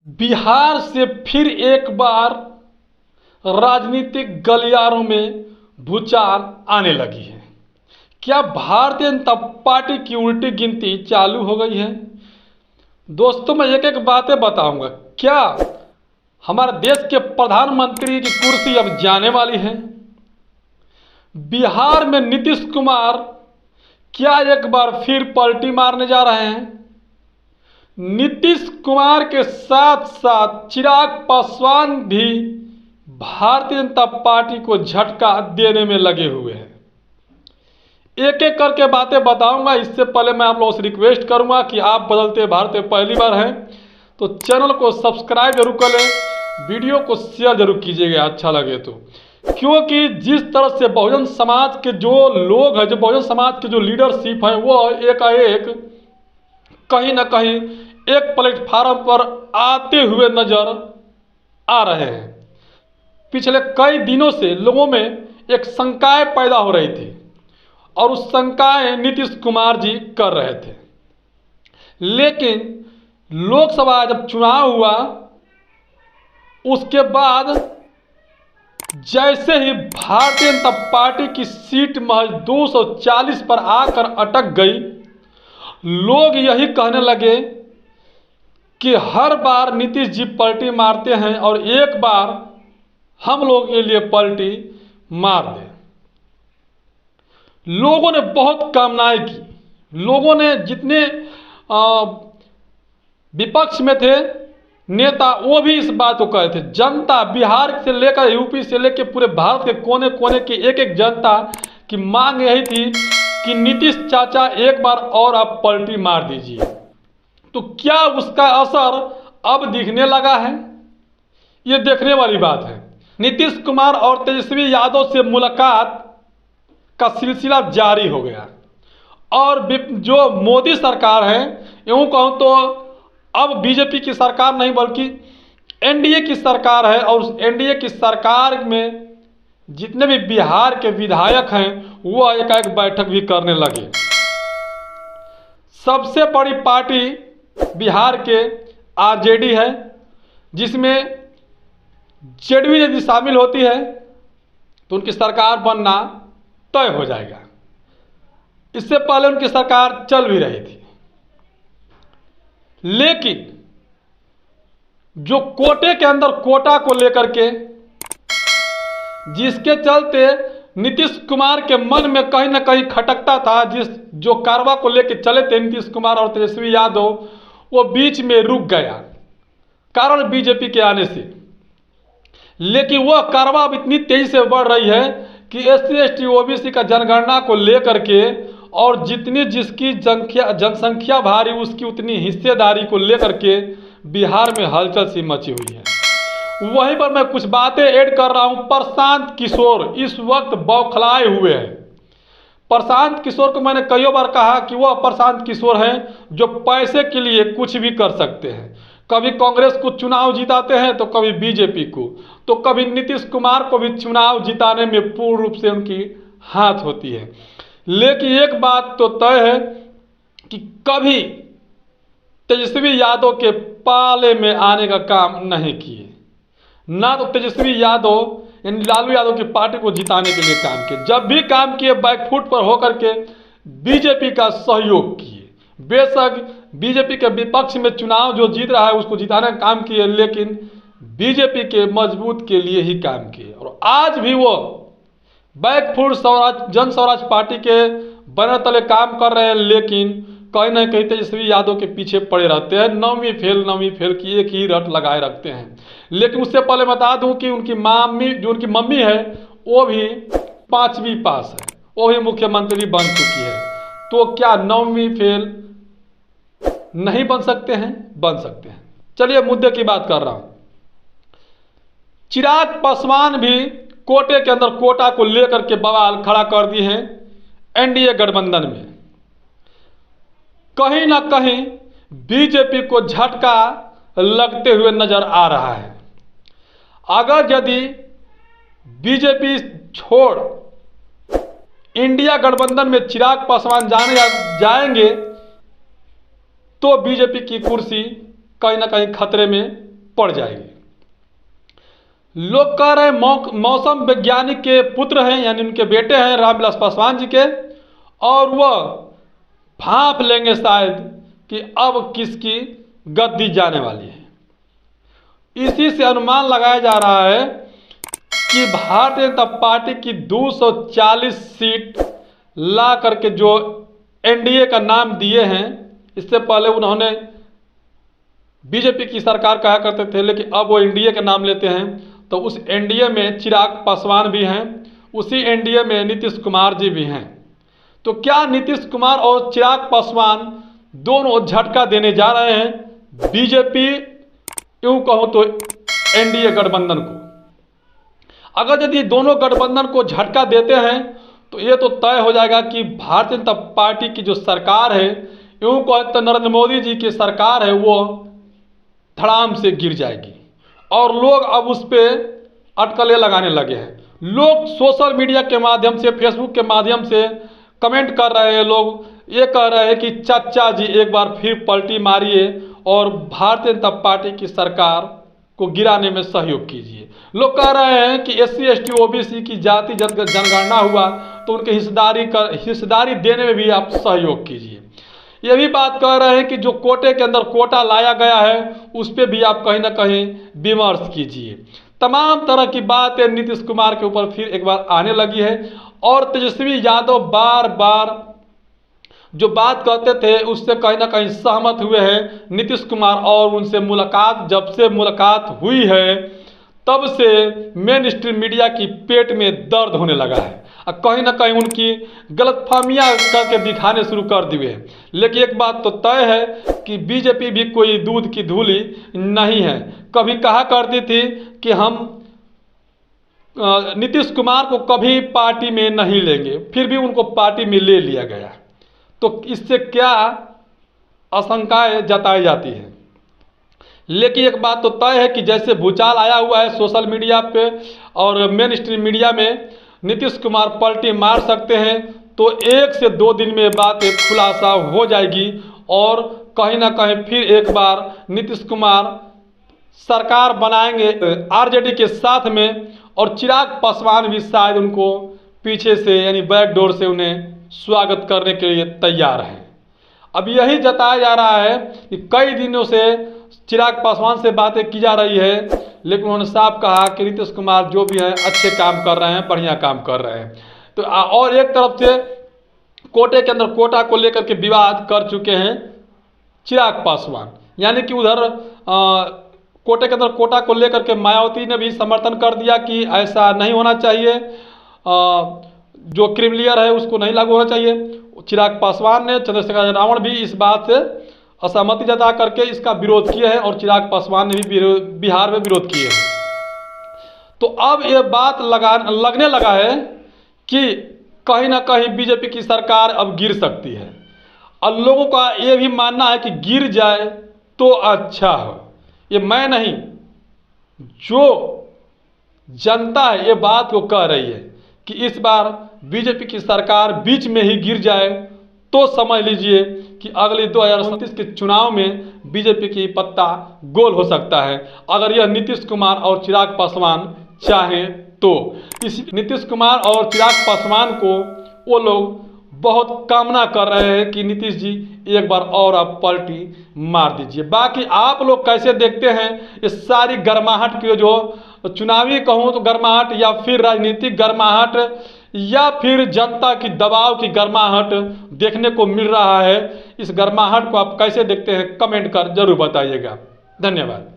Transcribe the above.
बिहार से फिर एक बार राजनीतिक गलियारों में भूचाल आने लगी है। क्या भारतीय जनता पार्टी की उल्टी गिनती चालू हो गई है? दोस्तों, मैं एक एक बातें बताऊंगा। क्या हमारे देश के प्रधानमंत्री की कुर्सी अब जाने वाली है? बिहार में नीतीश कुमार क्या एक बार फिर पलटी मारने जा रहे हैं? नीतीश कुमार के साथ साथ चिराग पासवान भी भारतीय जनता पार्टी को झटका देने में लगे हुए हैं। एक एक करके बातें बताऊंगा। इससे पहले मैं आप लोगों से रिक्वेस्ट करूंगा कि आप बदलते भारत में पहली बार हैं तो चैनल को सब्सक्राइब जरूर कर लें, वीडियो को शेयर जरूर कीजिएगा अच्छा लगे तो। क्योंकि जिस तरह से बहुजन समाज के जो लोग हैं, जो बहुजन समाज के जो लीडरशिप हैं, वो एकाएक कहीं ना कहीं एक प्लेटफार्म पर आते हुए नजर आ रहे हैं। पिछले कई दिनों से लोगों में एक शंकाएं पैदा हो रही थी और उस शंकाएं नीतीश कुमार जी कर रहे थे। लेकिन लोकसभा जब चुनाव हुआ उसके बाद जैसे ही भारतीय जनता पार्टी की सीट महज 240 पर आकर अटक गई, लोग यही कहने लगे कि हर बार नीतीश जी पलटी मारते हैं और एक बार हम लोग के लिए पलटी मार दें। लोगों ने बहुत कामनाएं की। लोगों ने जितने विपक्ष में थे नेता, वो भी इस बात को कहे थे। जनता बिहार से लेकर यूपी से लेकर पूरे भारत के कोने कोने की एक एक जनता की मांग यही थी कि नीतीश चाचा एक बार और आप पलटी मार दीजिए। तो क्या उसका असर अब दिखने लगा है? ये देखने वाली बात है। नीतीश कुमार और तेजस्वी यादव से मुलाकात का सिलसिला जारी हो गया और जो मोदी सरकार है, यूँ कहूँ तो अब बीजेपी की सरकार नहीं बल्कि एनडीए की सरकार है, और उस एनडीए की सरकार में जितने भी बिहार के विधायक हैं वो एकाएक बैठक भी करने लगे। सबसे बड़ी पार्टी बिहार के आरजेडी है, जिसमें जेडीयू यदि शामिल होती है तो उनकी सरकार बनना तय हो जाएगा। इससे पहले उनकी सरकार चल भी रही थी, लेकिन जो कोटे के अंदर कोटा को लेकर के, जिसके चलते नीतीश कुमार के मन में कहीं ना कहीं खटकता था, जो कारवा को लेकर चले थे नीतीश कुमार और तेजस्वी यादव, वो बीच में रुक गया कारण बीजेपी के आने से। लेकिन वह कारवा अब इतनी तेजी से बढ़ रही है कि एससी एसटी ओबीसी का जनगणना को लेकर के और जितनी जिसकी जनसंख्या भारी उसकी उतनी हिस्सेदारी को लेकर के बिहार में हलचल सी मची हुई है। वहीं पर मैं कुछ बातें ऐड कर रहा हूं। प्रशांत किशोर इस वक्त बौखलाए हुए हैं। प्रशांत किशोर को मैंने कई बार कहा कि वह प्रशांत किशोर हैं जो पैसे के लिए कुछ भी कर सकते हैं। कभी कांग्रेस को चुनाव जिताते हैं तो कभी बीजेपी को, तो कभी नीतीश कुमार को भी चुनाव जिताने में पूर्ण रूप से उनकी हाथ होती है। लेकिन एक बात तो तय है कि कभी तेजस्वी यादव के पाले में आने का काम नहीं किए। ना तो तेजस्वी यादव यानी लालू यादव की पार्टी को जिताने के लिए काम किए, जब भी काम किए बैकफुट पर होकर के बीजेपी का सहयोग किए। बेशक बीजेपी के विपक्ष में चुनाव जो जीत रहा है उसको जिताने का काम किए, लेकिन बीजेपी के मजबूत के लिए ही काम किए। और आज भी वो बैकफुट जन स्वराज पार्टी के बैनर तले काम कर रहे हैं, लेकिन कहीं ना कहीं तेजस्वी यादव के पीछे पड़े रहते हैं। नौवीं फेल की एक ही रट लगाए रखते हैं। लेकिन उससे पहले बता दूं कि उनकी मम्मी है वो भी 5वीं पास है, वो भी मुख्यमंत्री बन चुकी है। तो क्या 9वीं फेल नहीं बन सकते हैं? बन सकते हैं। चलिए मुद्दे की बात कर रहा हूं। चिराग पासवान भी कोटे के अंदर कोटा को लेकर के बवाल खड़ा कर दिए हैं एनडीए गठबंधन में। कहीं ना कहीं बीजेपी को झटका लगते हुए नजर आ रहा है। अगर यदि बीजेपी छोड़ इंडिया गठबंधन में चिराग पासवान जाएंगे तो बीजेपी की कुर्सी कहीं ना कहीं खतरे में पड़ जाएगी। लोग कह रहे हैं मौसम वैज्ञानिक के पुत्र हैं, यानी उनके बेटे हैं रामविलास पासवान जी के, और वह भांप लेंगे शायद कि अब किसकी गद्दी जाने वाली है। इसी से अनुमान लगाया जा रहा है कि भारतीय जनता पार्टी की 240 सीट ला करके जो एनडीए का नाम दिए हैं, इससे पहले उन्होंने बीजेपी की सरकार कहा करते थे, लेकिन अब वो एनडीए का नाम लेते हैं। तो उस एनडीए में चिराग पासवान भी हैं, उसी एनडीए में नीतीश कुमार जी भी हैं। तो क्या नीतीश कुमार और चिराग पासवान दोनों झटका देने जा रहे हैं बीजेपी, यूं कहो तो एनडीए गठबंधन को? अगर यदि दोनों गठबंधन को झटका देते हैं तो ये तो तय हो जाएगा कि भारतीय जनता पार्टी की जो सरकार है, यूं कहो तो नरेंद्र मोदी जी की सरकार है, वो धड़ाम से गिर जाएगी। और लोग अब उस पर अटकलें लगाने लगे हैं। लोग सोशल मीडिया के माध्यम से, फेसबुक के माध्यम से कमेंट कर रहे हैं। लोग ये कह रहे हैं कि चाचा जी एक बार फिर पलटी मारिए और भारतीय जनता पार्टी की सरकार को गिराने में सहयोग कीजिए। लोग कह रहे हैं कि SC ST OBC की जाति जनगणना हुआ तो उनके हिस्सेदारी देने में भी आप सहयोग कीजिए। ये भी बात कह रहे हैं कि जो कोटे के अंदर कोटा लाया गया है उस पर भी आप कहीं ना कहीं विमर्श कीजिए। तमाम तरह की बातें नीतीश कुमार के ऊपर फिर एक बार आने लगी है। और तेजस्वी यादव बार बार जो बात कहते थे उससे कहीं ना कहीं सहमत हुए हैं नीतीश कुमार, और उनसे मुलाकात, जब से मुलाकात हुई है तब से मेन स्ट्रीम मीडिया की पेट में दर्द होने लगा है और कहीं ना कहीं उनकी गलतफहमियां करके दिखाने शुरू कर दिए हैं। लेकिन एक बात तो तय है कि बीजेपी भी कोई दूध की धूली नहीं है। कभी कहा करती थी कि हम नीतीश कुमार को कभी पार्टी में नहीं लेंगे, फिर भी उनको पार्टी में ले लिया गया। तो इससे क्या आशंकाएं जताई जाती हैं। लेकिन एक बात तो तय है कि जैसे भूचाल आया हुआ है सोशल मीडिया पे और मेन स्ट्रीम मीडिया में, नीतीश कुमार पलटी मार सकते हैं। तो 1 से 2 दिन में बात एक खुलासा हो जाएगी और कहीं ना कहीं फिर एक बार नीतीश कुमार सरकार बनाएंगे आरजेडी के साथ में, और चिराग पासवान भी शायद उनको पीछे से यानी बैक डोर से उन्हें स्वागत करने के लिए तैयार हैं। अब यही जताया जा रहा है कि कई दिनों से चिराग पासवान से बातें की जा रही है, लेकिन उन्होंने साफ कहा कि नीतीश कुमार जो भी हैं अच्छे काम कर रहे हैं, बढ़िया काम कर रहे हैं। तो और एक तरफ से कोटे के अंदर कोटा को लेकर के विवाद कर चुके हैं चिराग पासवान, यानी कि उधर कोटे के अंदर कोटा को लेकर के मायावती ने भी समर्थन कर दिया कि ऐसा नहीं होना चाहिए, जो क्रिमिलियर है उसको नहीं लागू होना चाहिए। चिराग पासवान ने, चंद्रशेखर रावण भी इस बात से असहमति जता करके इसका विरोध किए हैं और चिराग पासवान ने भी बिहार में विरोध किए हैं। तो अब ये बात लगने लगा है कि कहीं ना कहीं बीजेपी की सरकार अब गिर सकती है, और लोगों का ये भी मानना है कि गिर जाए तो अच्छा हो। ये मैं नहीं, जो जनता है ये बात को कह रही है कि इस बार बीजेपी की सरकार बीच में ही गिर जाए तो समझ लीजिए कि अगले 2029 के चुनाव में बीजेपी की पत्ता गोल हो सकता है, अगर यह नीतीश कुमार और चिराग पासवान चाहें तो। इस नीतीश कुमार और चिराग पासवान को वो लोग बहुत कामना कर रहे हैं कि नीतीश जी एक बार और आप पलटी मार दीजिए। बाकी आप लोग कैसे देखते हैं इस सारी गर्माहट की, जो चुनावी कहूँ तो गर्माहट, या फिर राजनीतिक गर्माहट, या फिर जनता की दबाव की गर्माहट देखने को मिल रहा है। इस गर्माहट को आप कैसे देखते हैं कमेंट कर जरूर बताइएगा। धन्यवाद।